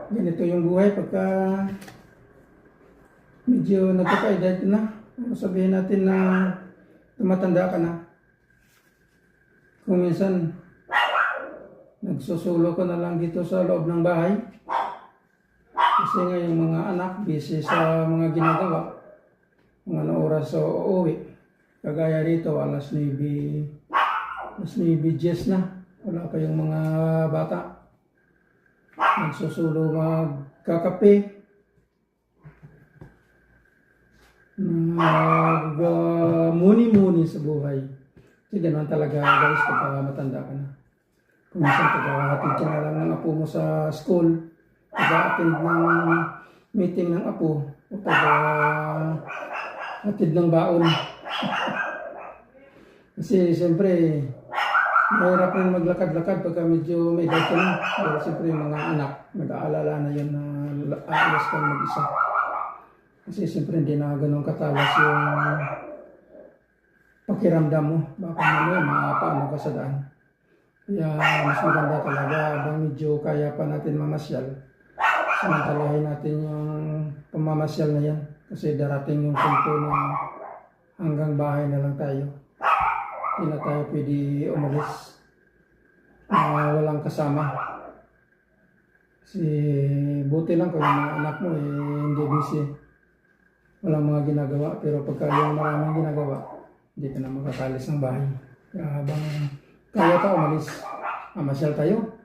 ganito yung buhay pagka medyo nagkaka-edad na. Sabihin natin na tumatanda ka na. Kung minsan, nagsusulo ka na lang dito sa loob ng bahay. Kasi nga yung mga anak, busy sa mga ginagawa. Kung anong oras sa uuwi. Kagaya dito, alas 9:10 na. Wala pa yung mga bata. Nagsusulo magkakape. Muni-muni sa buhay. Kasi ganoon talaga guys kapag matanda ka na. Kung minsan pagkahatid ka na lang ng apo mo sa school, pag-attend ng meeting ng apo, o pag-hatid ng baon. Kasi siyempre, mahirap rin maglakad-lakad pagka medyo may edad ka na. Pero siyempre yung mga anak, nag-aalala na yun na aalas kang mag-isa. Kasi siyempre hindi na ganun katalas yung pakiramdam mo. Baka mamaya mapaano ka sa daan. Kaya mas maganda talaga habang medyo kaya pa natin mamasyal. Samantalahin natin yung pamamasyal na yan. Kasi darating yung punto na hanggang bahay na lang tayo. Hindi na tayo pwede umalis na walang kasama. Kasi buti lang kung yung mga anak mo hindi busy. Walang mga ginagawa. Pero pagka yung maraming ginagawa, hindi ka na makakalis ng bahay. Kaya habang kaya ka umalis, mamasyal tayo.